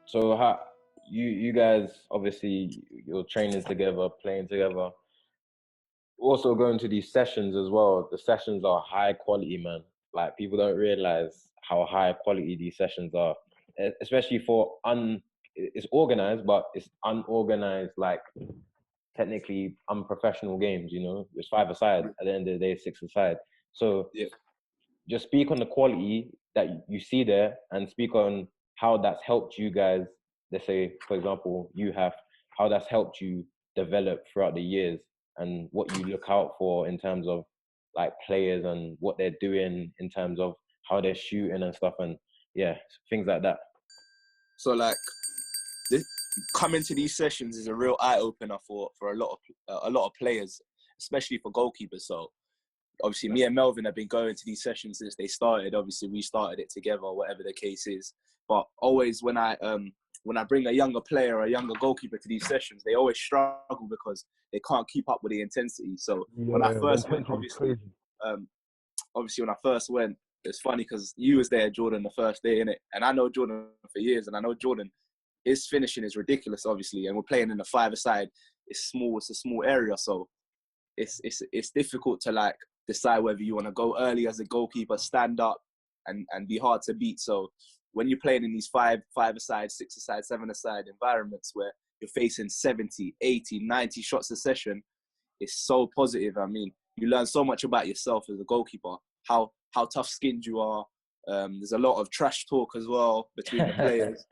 So how you guys obviously you're training together, playing together, also going to these sessions as well. The sessions are high quality, man. Like people don't realize how high quality these sessions are, especially for it's organized, but it's unorganized, like technically unprofessional games. You know, it's five-a-side. At the end of the day, six-a-side. So Yeah. just speak on the quality that you see there, and speak on how that's helped you guys. Let's say, for example, you have how that's helped you develop throughout the years, and what you look out for in terms of like players and what they're doing in terms of how they're shooting and stuff, and yeah, things like that. So like, this, coming to these sessions is a real eye opener for a lot of players, especially for goalkeepers. So obviously, me and Melvin have been going to these sessions since they started. Obviously, we started it together, whatever the case is. But always when I bring a younger player or a younger goalkeeper to these sessions, they always struggle because they can't keep up with the intensity. So when I first went, obviously when I first went, it's funny because you was there, Jordan, the first day, innit? And I know Jordan for years, and I know Jordan, his finishing is ridiculous, obviously. And we're playing in the five-a-side. It's small. It's a small area, so it's difficult to like decide whether you want to go early as a goalkeeper, stand up, and be hard to beat. So when you're playing in these five-a-side, six-a-side, seven-a-side environments where you're facing 70, 80, 90 shots a session, it's so positive. I mean, you learn so much about yourself as a goalkeeper, how tough-skinned you are. There's a lot of trash talk as well between the players,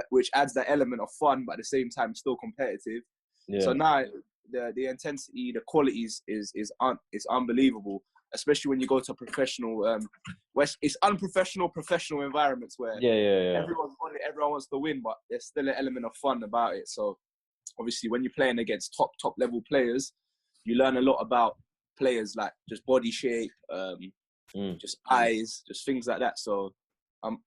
which adds that element of fun, but at the same time still competitive. Yeah. So now the intensity, the quality is unbelievable, especially when you go to professional. It's unprofessional professional environments where everyone's on it, everyone wants to win, but there's still an element of fun about it. So obviously, when you're playing against top level players, you learn a lot about players, like just body shape, just eyes, just things like that. So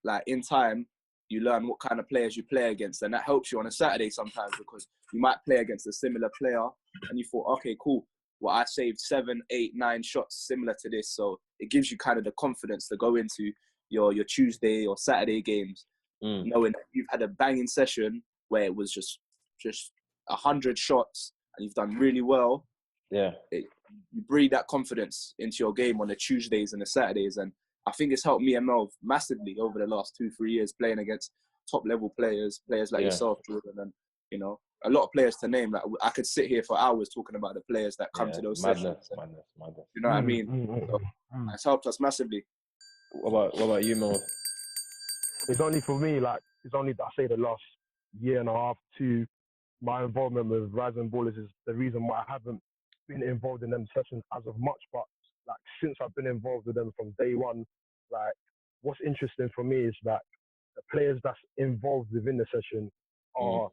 like in time, you learn what kind of players you play against, and that helps you on a Saturday sometimes, because you might play against a similar player and you thought, okay, cool, well, I saved 7, 8, 9 shots similar to this. So it gives you kind of the confidence to go into your Tuesday or Saturday games, knowing that you've had a banging session where it was just 100 shots and you've done really well. Yeah. You breathe that confidence into your game on the Tuesdays and the Saturdays. And I think it's helped me and Mel massively over the last 2-3 years playing against top level players like yourself, Jordan, and you know, a lot of players to name. Like I could sit here for hours talking about the players that come to those sessions. Madness. You know what I mean? So it's helped us massively. What about you, Mel? It's only for me, like it's only I say the last year and a half to my involvement with Rising Ballers is the reason why I haven't been involved in them sessions as of much, but like since I've been involved with them from day one, like what's interesting for me is that the players that's involved within the session are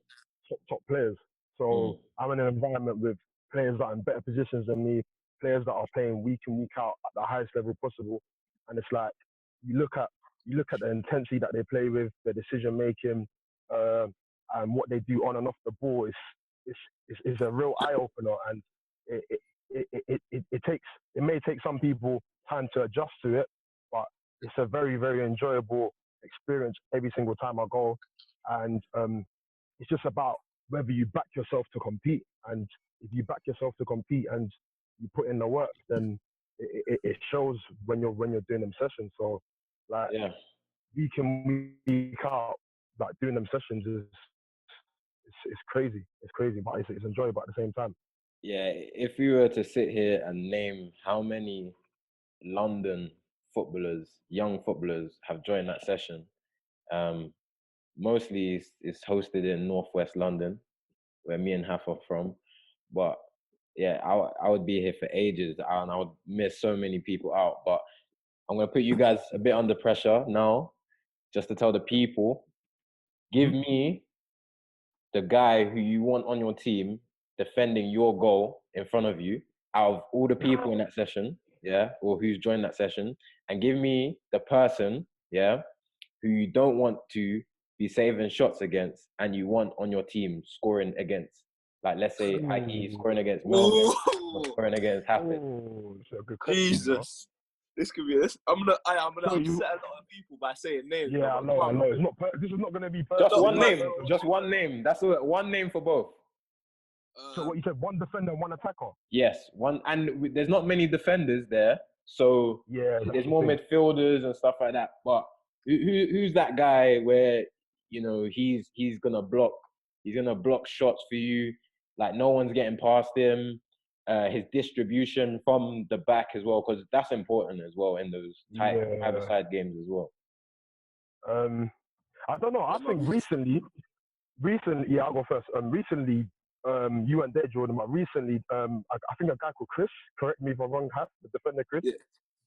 top players. So I'm in an environment with players that are in better positions than me, players that are playing week in, week out at the highest level possible. And it's like you look at the intensity that they play with, their decision making, and what they do on and off the ball is a real eye opener. And it may take some people time to adjust to it, but it's a very, very enjoyable experience every single time I go. And it's just about whether you back yourself to compete. And if you back yourself to compete and you put in the work, then it shows when you're doing them sessions. So like week in, week out, like doing them sessions it's crazy. It's crazy, but it's enjoyable at the same time. Yeah, if we were to sit here and name how many London footballers, young footballers, have joined that session, mostly it's hosted in Northwest London, where me and Haf are from. But yeah, I would be here for ages, and I would miss so many people out. But I'm gonna put you guys a bit under pressure now, just to tell the people, give me the guy who you want on your team defending your goal in front of you out of all the people in that session, or who's joined that session, and give me the person, who you don't want to be saving shots against and you want on your team scoring against. Like, let's say he's scoring against Melvin, or scoring against Hafed. Oh, that's a good question. Jesus. This could be this. I'm gonna upset a lot of people by saying names. Yeah, I know. It's not. This is not gonna be perfect. Just one name. Just one name. That's one name for both. So what you said? One defender, one attacker. Yes, one. And there's not many defenders there, so yeah, there's more midfielders and stuff like that. But who's that guy where he's gonna block? He's gonna block shots for you. Like no one's getting past him. His distribution from the back as well, because that's important as well in those tight either side games as well. I don't know. I think recently, yeah, I'll go first. Recently, you weren't there, Jordan, but recently, I think a guy called Chris, correct me if I'm wrong, the defender Chris.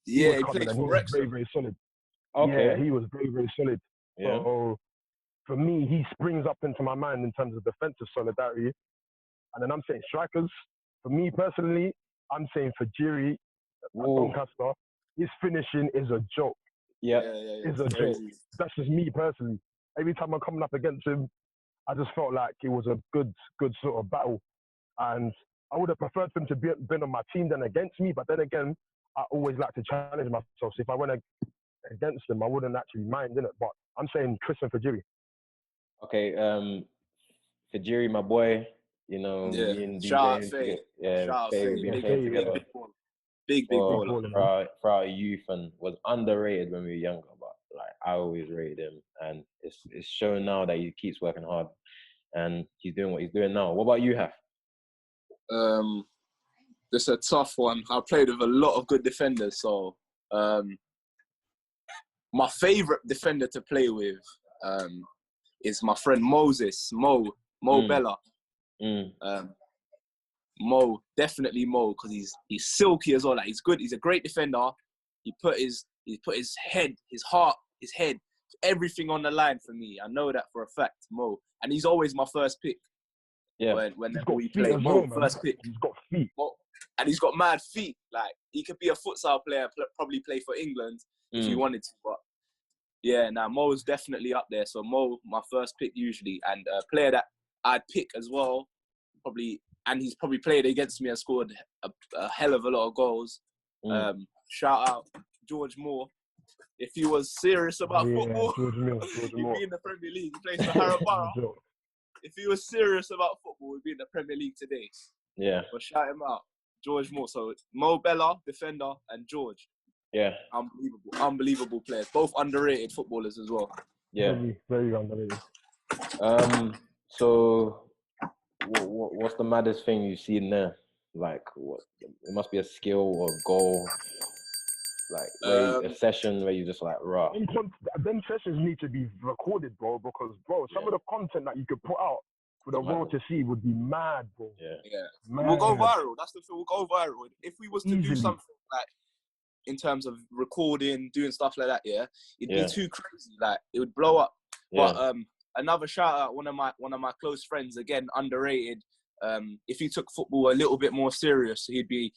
Yeah, he played for Wrexham. Very, very solid. Okay. Yeah, he was very, very solid. Yeah. So for me, he springs up into my mind in terms of defensive solidarity. And then I'm saying strikers. For me personally, I'm saying for Jiri, Doncaster, his finishing is a joke. Yeah. It's a joke. That's just me personally. Every time I'm coming up against him, I just felt like it was a good sort of battle. And I would have preferred for him to been on my team than against me. But then again, I always like to challenge myself. So if I went against him, I wouldn't actually mind, innit? But I'm saying Chris and Fajiri. Okay, Fajiri, my boy, me and shout DJ, out Faye, we've been playing together. Big baller. For our youth, and was underrated when we were younger, but like I always rated him, and it's shown now that he keeps working hard, and he's doing what he's doing now. What about you, Haf? This is a tough one. I played with a lot of good defenders, so my favorite defender to play with is my friend Mo Bella. Mo, definitely Mo, because he's silky as well. Like he's good. He's a great defender. He put his head, his heart, his head, everything on the line for me. I know that for a fact, Mo, and he's always my first pick. Yeah. Whenever we play, Mo, first pick. He's got feet. Mo, and he's got mad feet. Like he could be a futsal player, probably play for England if he wanted to. But yeah, Mo's definitely up there. So Mo, my first pick usually, and a player that I'd pick as well, probably. And he's probably played against me and scored a hell of a lot of goals. Shout out George Moore. If he was serious about football, he'd be in the Premier League. He plays for Harrow. If he was serious about football, he'd be in the Premier League today. Yeah. But shout him out. George Moore. So Mo Bella, defender, and George. Yeah. Unbelievable players. Both underrated footballers as well. Yeah. Very underrated. So what's the maddest thing you've seen there? Like, what? It must be a skill or a goal. Like a session where you just like raw. Them sessions need to be recorded, bro, because some of the content that you could put out for the world to see would be mad, bro. Yeah. We'll go viral. That's the thing. We'll go viral. If we was to do something like in terms of recording, doing stuff like that, it'd be too crazy. Like it would blow up. Yeah. But another shout out, one of my close friends, again underrated. If he took football a little bit more serious, he'd be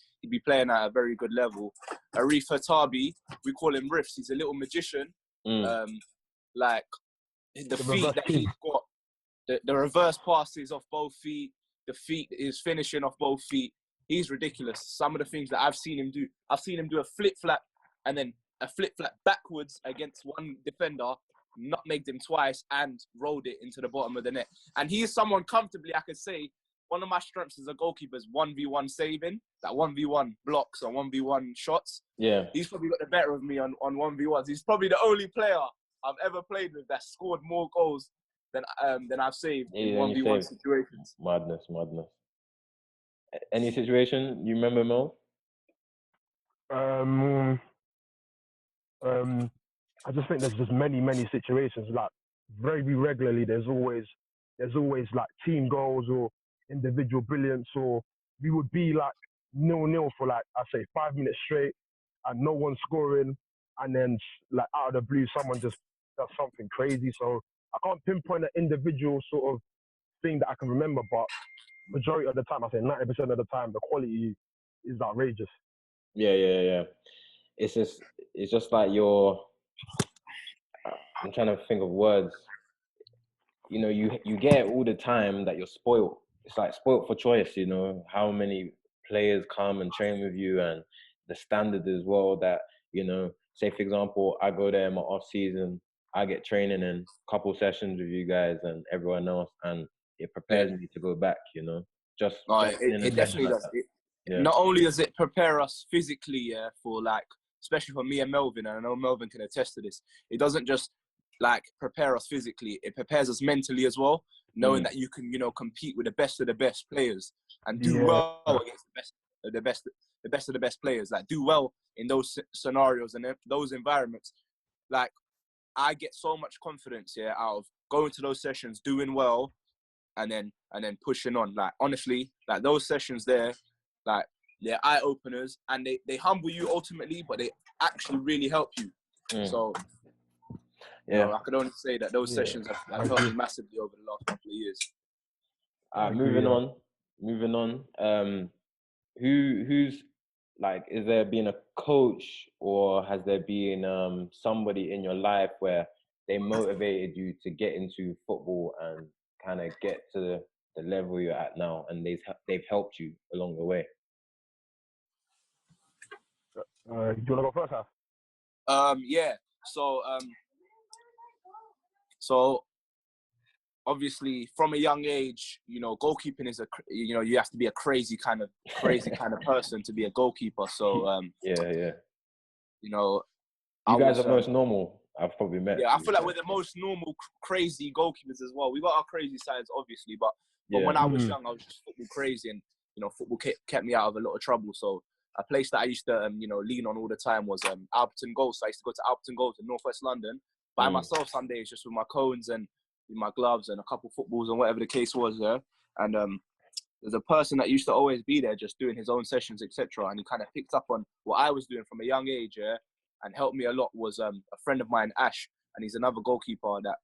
playing at a very good level. Arif Hatabi, we call him Riffs. He's a little magician. Like the feet that he's got, the reverse passes off both feet, the feet is finishing off both feet. He's ridiculous. Some of the things that I've seen him do a flip flap and then a flip flap backwards against one defender, nutmegged him twice and rolled it into the bottom of the net. And he is someone comfortably, I could say, one of my strengths as a goalkeeper is 1v1 saving, that 1v1 blocks or 1v1 shots. Yeah. He's probably got the better of me on 1v1s. He's probably the only player I've ever played with that scored more goals than I've saved in 1v1 situations. Madness. Any situation you remember, Mo? I just think there's just many situations. Like very regularly, there's always like team goals or individual brilliance, or we would be like 0-0 for like I say 5 minutes straight, and no one scoring, and then like out of the blue, someone just does something crazy. So I can't pinpoint an individual sort of thing that I can remember, but majority of the time, I say 90% of the time, the quality is outrageous. Yeah. It's just like I'm trying to think of words. You get it all the time that you're spoiled. It's like spoiled for choice, how many players come and train with you, and the standard as well that You know, say for example, I go there in my off season, I get training and couple sessions with you guys and everyone else, and it prepares me to go back. You know, just in a it session definitely like does. that. Not only does it prepare us physically, for like, especially for me and Melvin, and I know Melvin can attest to this. It doesn't just like prepare us physically; it prepares us mentally as well. Knowing that you can, compete with the best of the best players and do well against the best of the best players. Like, do well in those scenarios and those environments. Like, I get so much confidence out of going to those sessions, doing well, and then pushing on. Like, honestly, like those sessions there, like, they're eye openers, and they humble you ultimately, but they actually really help you. So, I could only say that those sessions have helped me massively over the last couple of years. Moving on. Who's like, is there been a coach or has there been somebody in your life where they motivated you to get into football and kind of get to the level you're at now, and they've helped you along the way? Do you want to go first, Haf? So obviously from a young age, goalkeeping is you have to be a crazy kind of person to be a goalkeeper. So you guys are most normal. I've probably met. Yeah, I feel like we're the most normal, crazy goalkeepers as well. We got our crazy sides, obviously, but when I was young, I was just football crazy, and football kept me out of a lot of trouble. So a place that I used to lean on all the time was Alberton Goals. So I used to go to Alberton Goals in northwest London by myself some days, just with my cones and with my gloves and a couple footballs and whatever the case was. And there's a person that used to always be there, just doing his own sessions, etc. And he kind of picked up on what I was doing from a young age, and helped me a lot. Was a friend of mine, Ash, and he's another goalkeeper that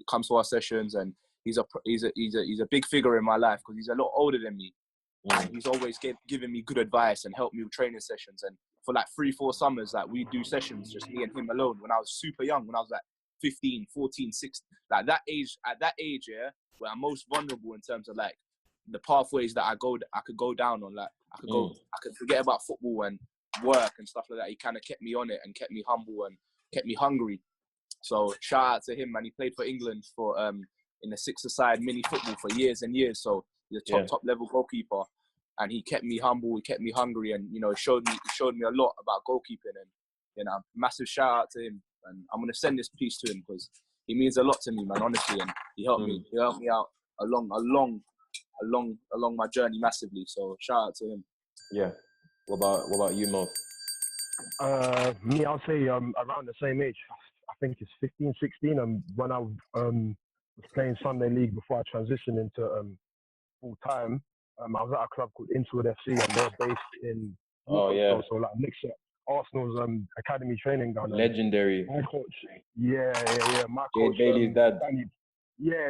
comes to our sessions, and he's a big figure in my life because he's a lot older than me, and he's always given me good advice and helped me with training sessions. And for like 3-4 summers, like we do sessions just me and him alone when I was super young, when I was like 15, 14, 16, like that age. At that age, where I'm most vulnerable in terms of like the pathways that I could go down on. Like I could forget about football and work and stuff like that. He kind of kept me on it and kept me humble and kept me hungry. So shout out to him, man. He played for England for in the 6-a-side mini football for years and years. So he's a top level goalkeeper, and he kept me humble. He kept me hungry, and showed me a lot about goalkeeping. And massive shout out to him. And I'm gonna send this piece to him because he means a lot to me, man. Honestly, and he helped me. He helped me out along my journey massively. So shout out to him. Yeah. What about you, Mo? Me, I'll say around the same age. I think it's 15, 16. When I was playing Sunday League before I transitioned into full time, I was at a club called Innswood FC, and they're based in so like next Arsenal's academy training down there. Legendary. My coach, my coach, Jade Bailey's dad.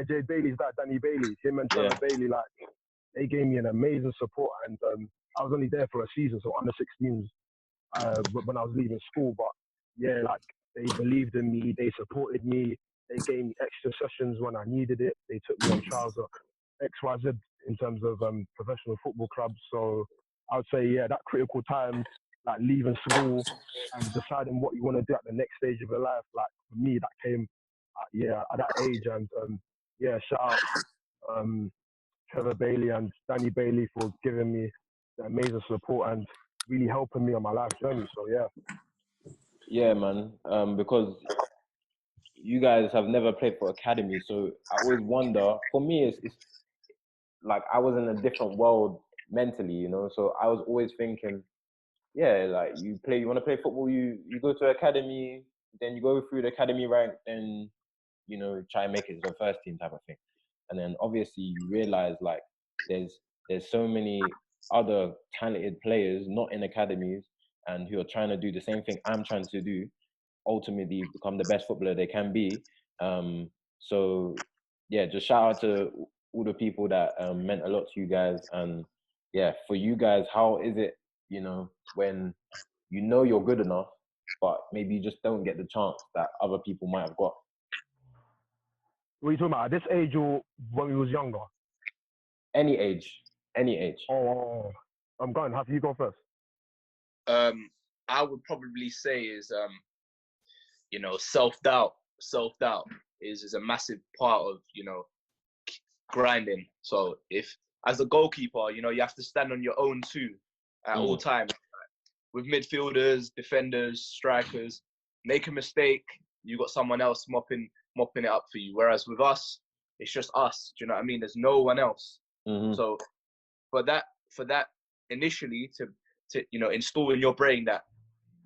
Jade Bailey's dad, Danny Bailey. Him and Trevor Bailey, like they gave me an amazing support, and I was only there for a season, so under 16s when I was leaving school. But like they believed in me, they supported me, they gave me extra sessions when I needed it. They took me on trials of XYZ in terms of professional football clubs. So I would say that critical time, like leaving school and deciding what you want to do at the next stage of your life, like for me that came at that age. And shout out Trevor Bailey and Danny Bailey for giving me the amazing support and really helping me on my life journey. So yeah, man. Because you guys have never played for academy, so I always wonder. For me, it's like I was in a different world mentally, So I was always thinking, like you want to play football, you go to academy, then you go through the academy rank, then try and make it to the first team type of thing. And then obviously you realize like there's so many other talented players not in academies and who are trying to do the same thing I'm trying to do, ultimately become the best footballer they can be. So just shout out to all the people that meant a lot to you guys. And for you guys, how is it, when you're good enough, but maybe you just don't get the chance that other people might have got? What are you talking about? At this age or when we was younger? Any age. Oh, I'm going. Have you go first? I would probably say is, you know, self-doubt. Self-doubt is a massive part of, you know, grinding. So if, as a goalkeeper, you know, you have to stand on your own too at all times. With midfielders, defenders, strikers, make a mistake, you got someone else mopping it up for you. Whereas with us, it's just us. Do you know what I mean? There's no one else. So for that initially to you know, install in your brain that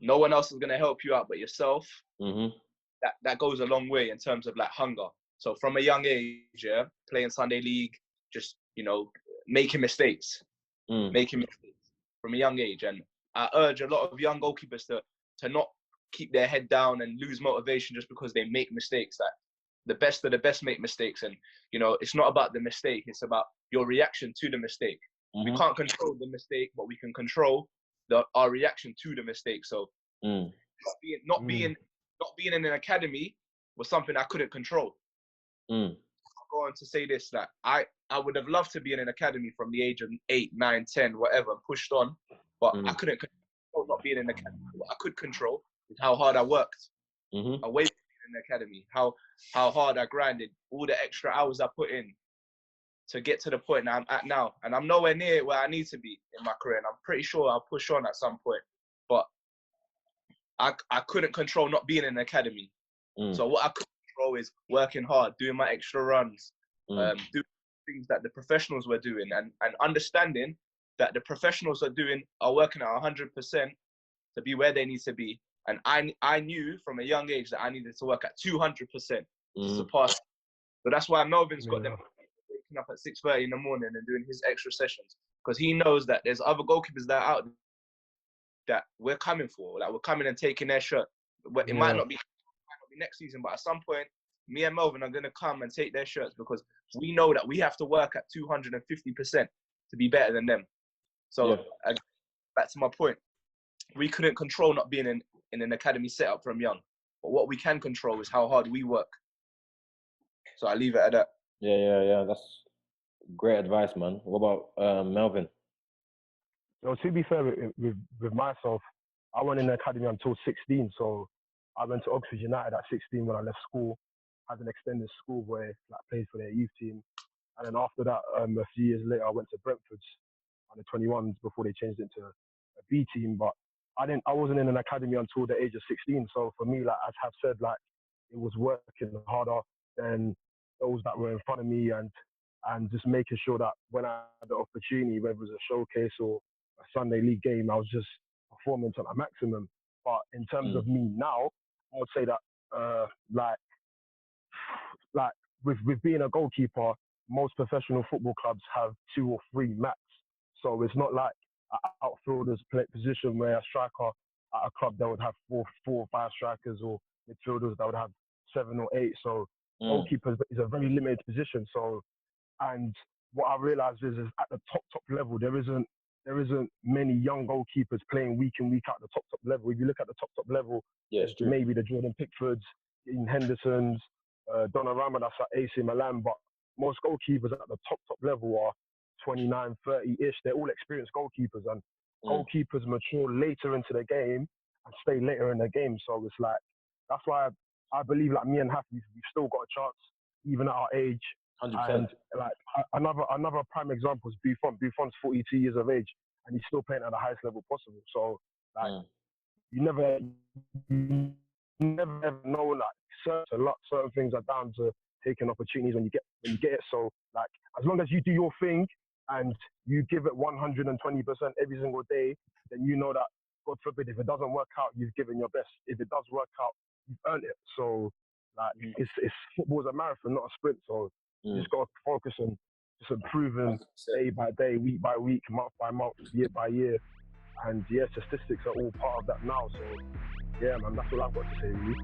no one else is gonna help you out but yourself, that goes a long way in terms of like hunger. So from a young age, yeah, playing Sunday League, just, you know, making mistakes from a young age. And I urge a lot of young goalkeepers to not keep their head down and lose motivation just because they make mistakes. Like, the best of the best make mistakes, and you know, it's not about the mistake, it's about your reaction to the mistake. We can't control the mistake, but we can control our reaction to the mistake. So not being in an academy was something I couldn't control. I'll go on to say this, that I would have loved to be in an academy from the age of 8, 9, 10, whatever, pushed on, but I couldn't control not being in an academy. What I could control is how hard I worked away from being in the academy, how hard I grinded, all the extra hours I put in to get to the point that I'm at now. And I'm nowhere near where I need to be in my career, and I'm pretty sure I'll push on at some point. But I couldn't control not being in an academy. So what I could control is working hard, doing my extra runs, doing things that the professionals were doing, and understanding that the professionals are working at 100% to be where they need to be. And I knew from a young age that I needed to work at 200% to surpass. So that's why Melvin's got them waking up at 6:30 in the morning and doing his extra sessions, because he knows that there's other goalkeepers that are out there that we're coming for, like we're coming and taking their shirt. It might not be next season, but at some point, me and Melvin are going to come and take their shirts, because we know that we have to work at 250% to be better than them. So back to my point, we couldn't control not being in an academy setup from young, but what we can control is how hard we work. So I leave it at that. Yeah. That's great advice, man. What about Melvin? So to be fair with myself, I went in the academy until 16. So I went to Oxford United at 16 when I left school. Had an extended school where I played for their youth team. And then after that, a few years later, I went to Brentford's under 21s before they changed it to a B team. But I wasn't in an academy until the age of 16. So for me, like as I've said, like it was working harder than those that were in front of me, and just making sure that when I had the opportunity, whether it was a showcase or a Sunday League game, I was just performing to my maximum. But in terms of me now, I would say that like with being a goalkeeper, most professional football clubs have 2 or 3 max. So it's not like an outfielder's position where a striker at a club that would have 4 or 5 strikers, or midfielders that would have 7 or 8. So goalkeepers is a very limited position. So, and what I realized is at the top level, there isn't many young goalkeepers playing week in, week out at the top level. If you look at the top level, maybe the Jordan Pickfords, Ian Hendersons, Donnarumma, that's at AC Milan, but most goalkeepers at the top level are 29, 30-ish. They're all experienced goalkeepers, and goalkeepers mature later into the game and stay later in the game. So it's like, that's why I believe, like me and Hafed, we've still got a chance, even at our age. 100%. And like another prime example is Buffon. Buffon's 42 years of age, and he's still playing at the highest level possible. So like, you never ever know, like certain things are down to taking opportunities when you get it. So like, as long as you do your thing and you give it 120% every single day, then you know that, God forbid, if it doesn't work out, you've given your best. If it does work out, you've earned it. So like, it's football's a marathon, not a sprint. So you just got to focus on just improving day by day, week by week, month by month, year by year. And yeah, statistics are all part of that now. So yeah, man, that's all I've got to say, really.